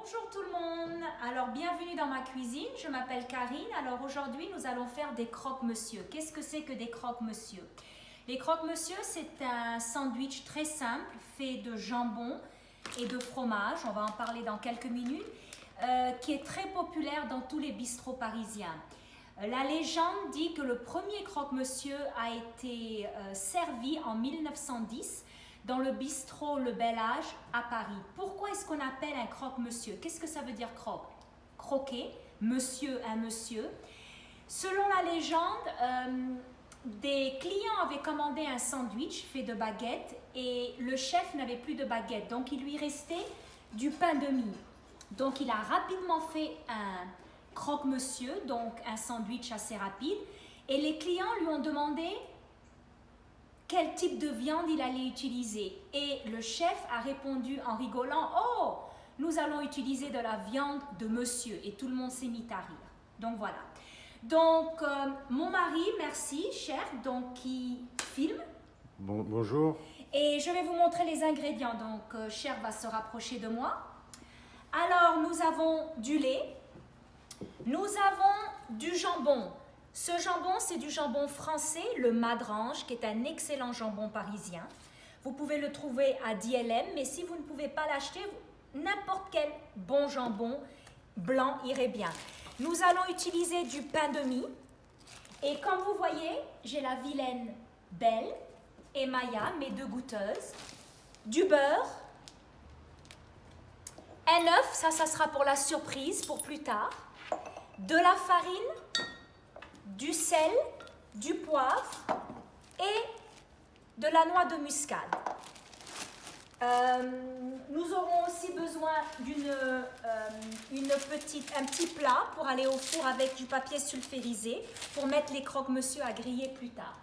Bonjour tout le monde, alors bienvenue dans ma cuisine, je m'appelle Karine. Alors aujourd'hui nous allons faire des croque-monsieur. Qu'est-ce que c'est que des croque-monsieur? Les croque-monsieur c'est un sandwich très simple fait de jambon et de fromage, on va en parler dans quelques minutes, qui est très populaire dans tous les bistrots parisiens. La légende dit que le premier croque-monsieur a été servi en 1910 dans le bistrot Le Bel Âge à Paris. Pourquoi est-ce qu'on appelle un croque-monsieur? Qu'est-ce que ça veut dire croque? Croquer, monsieur, un monsieur. Selon la légende, des clients avaient commandé un sandwich fait de baguettes et le chef n'avait plus de baguettes, donc il lui restait du pain de mie. Donc il a rapidement fait un croque-monsieur, donc un sandwich assez rapide, et les clients lui ont demandé quel type de viande il allait utiliser. Et le chef a répondu en rigolant, « Oh, nous allons utiliser de la viande de monsieur. » Et tout le monde s'est mis à rire. Donc voilà. Donc mon mari, merci, cher, donc qui filme. Bonjour. Et je vais vous montrer les ingrédients. Donc Cher va se rapprocher de moi. Alors nous avons du lait. Nous avons du jambon. Ce jambon, c'est du jambon français, le Madrange, qui est un excellent jambon parisien. Vous pouvez le trouver à DLM, mais si vous ne pouvez pas l'acheter, n'importe quel bon jambon blanc irait bien. Nous allons utiliser du pain de mie. Et comme vous voyez, j'ai la vilaine Belle et Maya, mes deux goûteuses. Du beurre. Un œuf, ça sera pour la surprise, pour plus tard. De la farine, du sel, du poivre et de la noix de muscade. Nous aurons aussi besoin un petit plat pour aller au four avec du papier sulfurisé pour mettre les croque-monsieur à griller plus tard.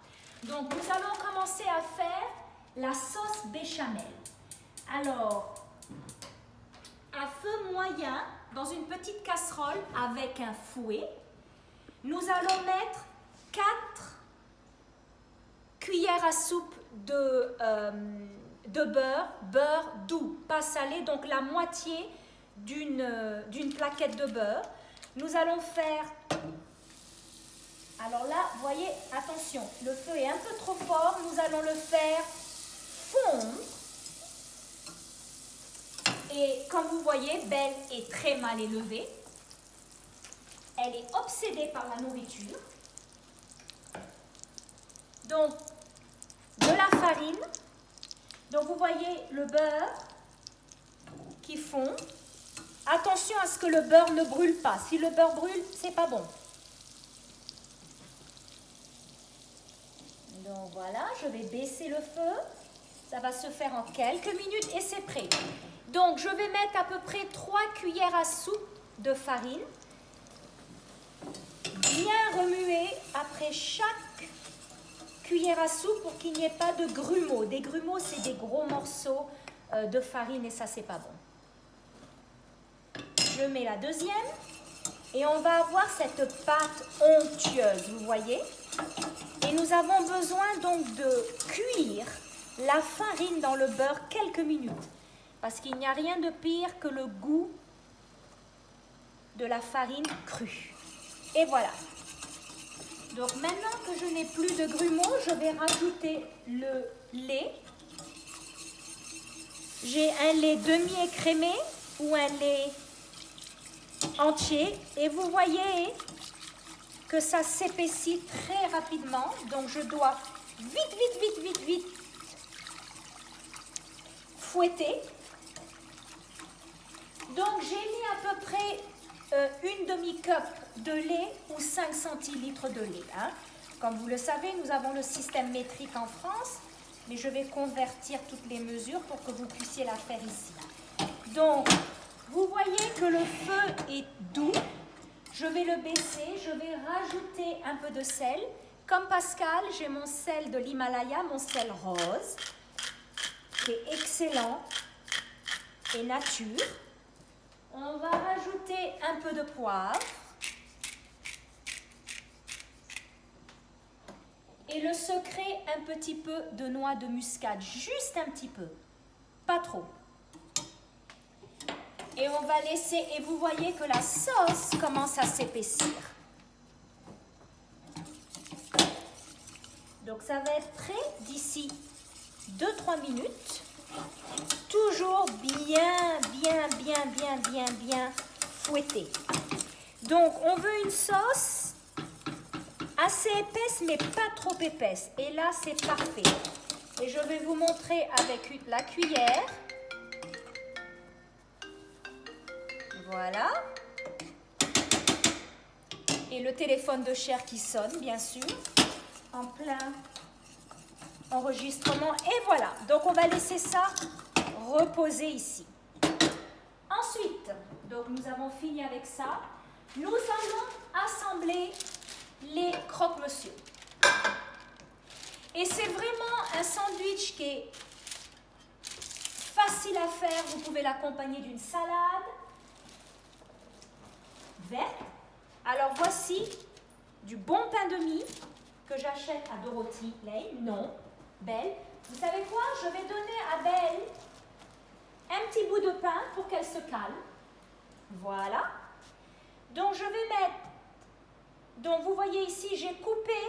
Donc nous allons commencer à faire la sauce béchamel. Alors, à feu moyen, dans une petite casserole avec un fouet, nous allons mettre 4 cuillères à soupe de beurre doux, pas salé, donc la moitié d'une plaquette de beurre. Nous allons faire, alors là, vous voyez, attention, le feu est un peu trop fort, nous allons le faire fondre. Et comme vous voyez, Belle est très mal élevée. Elle est obsédée par la nourriture. Donc, de la farine. Donc, vous voyez le beurre qui fond. Attention à ce que le beurre ne brûle pas. Si le beurre brûle, c'est pas bon. Donc, voilà, je vais baisser le feu. Ça va se faire en quelques minutes et c'est prêt. Donc, je vais mettre à peu près 3 cuillères à soupe de farine. Bien remuer après chaque cuillère à soupe pour qu'il n'y ait pas de grumeaux. Des grumeaux, c'est des gros morceaux de farine et ça, c'est pas bon. Je mets la deuxième et on va avoir cette pâte onctueuse, vous voyez. Et nous avons besoin donc de cuire la farine dans le beurre quelques minutes parce qu'il n'y a rien de pire que le goût de la farine crue. Et voilà. Donc maintenant que je n'ai plus de grumeaux, je vais rajouter le lait. J'ai un lait demi-écrémé ou un lait entier. Et vous voyez que ça s'épaissit très rapidement. Donc je dois vite fouetter. Donc j'ai mis à peu près une demi-cup de lait ou 5 centilitres de lait. Hein. Comme vous le savez, nous avons le système métrique en France, mais je vais convertir toutes les mesures pour que vous puissiez la faire ici. Donc, vous voyez que le feu est doux. Je vais le baisser, je vais rajouter un peu de sel. Comme Pascal, j'ai mon sel de l'Himalaya, mon sel rose, qui est excellent et nature. On va rajouter un peu de poivre. Et le secret, un petit peu de noix de muscade, juste un petit peu, pas trop. Et on va laisser, et vous voyez que la sauce commence à s'épaissir. Donc ça va être prêt d'ici 2-3 minutes. Toujours bien fouetté. Donc on veut une sauce assez épaisse mais pas trop épaisse. Et là c'est parfait. Et je vais vous montrer avec la cuillère. Voilà. Et le téléphone de Cher qui sonne, bien sûr, en plein enregistrement. Et voilà. Donc, on va laisser ça reposer ici. Ensuite, donc nous avons fini avec ça. Nous allons assembler les croque-monsieur. Et c'est vraiment un sandwich qui est facile à faire. Vous pouvez l'accompagner d'une salade verte. Alors voici du bon pain de mie que j'achète à Dorothy Lane. Non, Belle. Vous savez quoi? Je vais donner à Belle un petit bout de pain pour qu'elle se calme. Voilà. Donc je vais mettre, donc vous voyez ici, j'ai coupé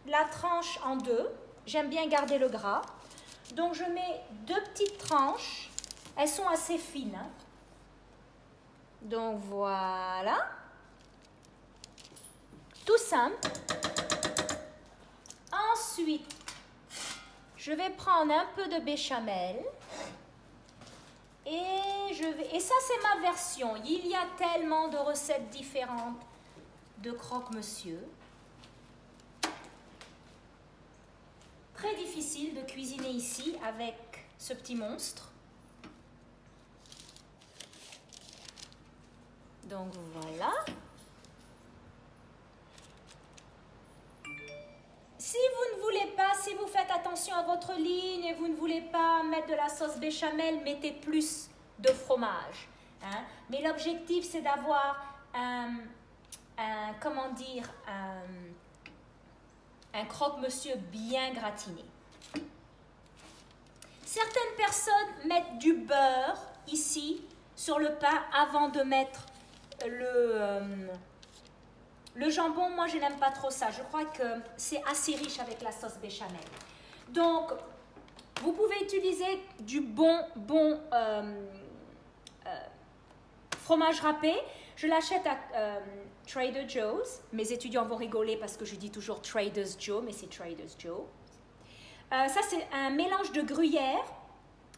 la tranche en deux. J'aime bien garder le gras. Donc je mets 2 petites tranches. Elles sont assez fines. Hein. Donc voilà. Tout simple. Ensuite, je vais prendre un peu de béchamel. Et ça c'est ma version. Il y a tellement de recettes différentes de croque-monsieur. Très difficile de cuisiner ici avec ce petit monstre. Donc voilà. Si vous ne voulez pas, si vous faites attention à votre ligne et vous ne voulez pas mettre de la sauce béchamel, mettez plus de fromage. Hein? Mais l'objectif, c'est d'avoir un croque-monsieur bien gratiné. Certaines personnes mettent du beurre ici sur le pain avant de mettre le jambon. Moi, je n'aime pas trop ça. Je crois que c'est assez riche avec la sauce béchamel. Donc, vous pouvez utiliser du bon fromage râpé. Je l'achète à Trader Joe's. Mes étudiants vont rigoler parce que je dis toujours Trader's Joe, mais c'est Trader's Joe. Ça, c'est un mélange de gruyère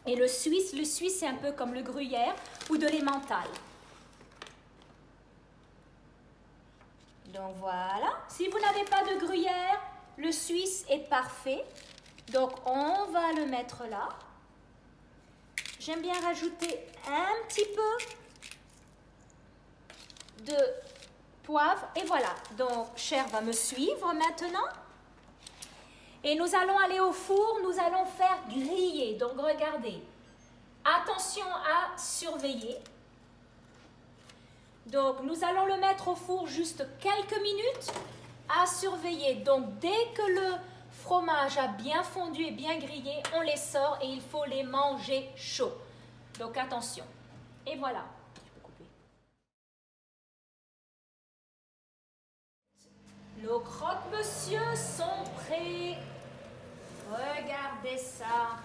et le suisse. Le suisse, c'est un peu comme le gruyère ou de l'emmental. Donc voilà. Si vous n'avez pas de gruyère, le suisse est parfait. Donc on va le mettre là. J'aime bien rajouter un petit peu de poivre. Et voilà. Donc Cher va me suivre maintenant. Et nous allons aller au four. Nous allons faire griller. Donc regardez. Attention à surveiller. Donc, nous allons le mettre au four juste quelques minutes à surveiller. Donc, dès que le fromage a bien fondu et bien grillé, on les sort et il faut les manger chauds. Donc, attention. Et voilà. Je peux couper. Nos croque-monsieur sont prêts. Regardez ça.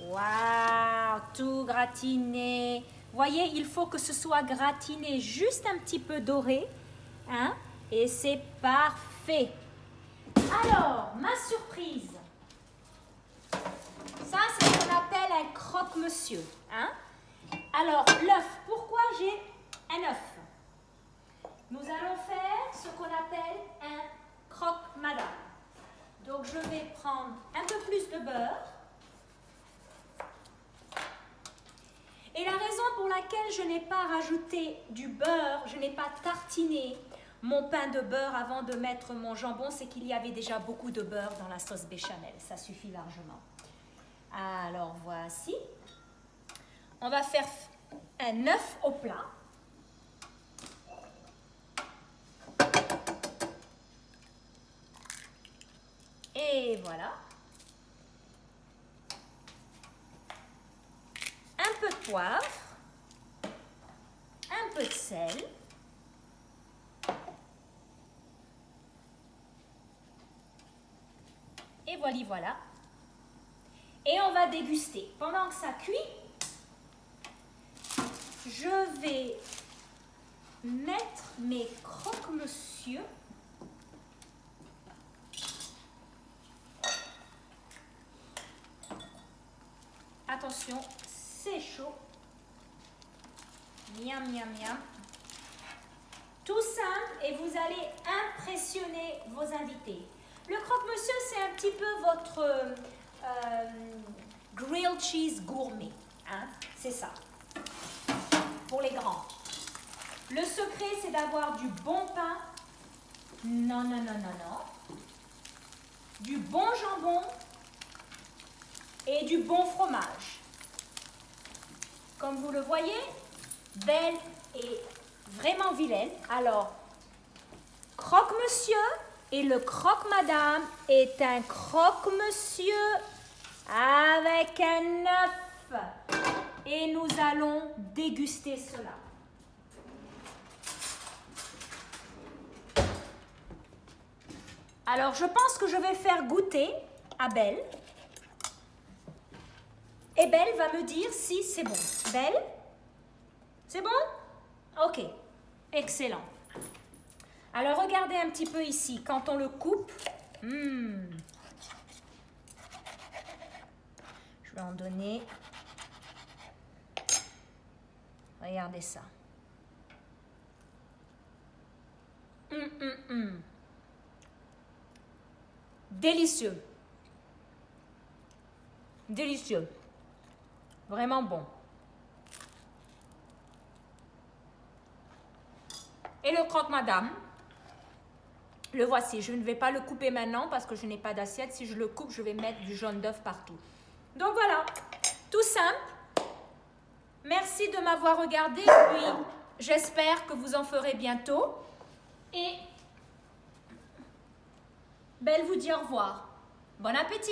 Waouh, tout gratiné. Voyez, il faut que ce soit gratiné, juste un petit peu doré. Hein? Et c'est parfait. Alors, ma surprise. Ça, c'est ce qu'on appelle un croque-monsieur. Hein? Alors, l'œuf. Pourquoi j'ai un œuf? Nous allons faire ce qu'on appelle un croque-madame. Donc, je vais prendre un peu plus de beurre. Et la raison pour laquelle je n'ai pas rajouté du beurre, je n'ai pas tartiné mon pain de beurre avant de mettre mon jambon, c'est qu'il y avait déjà beaucoup de beurre dans la sauce béchamel. Ça suffit largement. Alors voici. On va faire un œuf au plat. Et voilà. Un peu de poivre. peu de sel. Et voilà. Et on va déguster. Pendant que ça cuit, je vais mettre mes croque-monsieur. Attention, c'est chaud. Miam, miam, miam. Tout simple et vous allez impressionner vos invités. Le croque-monsieur, c'est un petit peu votre grilled cheese gourmet. Hein? C'est ça. Pour les grands. Le secret, c'est d'avoir du bon pain. Non. Du bon jambon et du bon fromage. Comme vous le voyez, Belle est vraiment vilaine. Alors, croque-monsieur et le croque-madame est un croque-monsieur avec un œuf. Et nous allons déguster cela. Alors, je pense que je vais faire goûter à Belle. Et Belle va me dire si c'est bon. Belle, c'est bon? Ok, excellent. Alors, regardez un petit peu ici. Quand on le coupe, je vais en donner. Regardez ça. Délicieux. Délicieux. Vraiment bon. Et le croque-madame, le voici. Je ne vais pas le couper maintenant parce que je n'ai pas d'assiette. Si je le coupe, je vais mettre du jaune d'œuf partout. Donc voilà, tout simple. Merci de m'avoir regardé. Puis j'espère que vous en ferez bientôt. Et Belle vous dit au revoir. Bon appétit!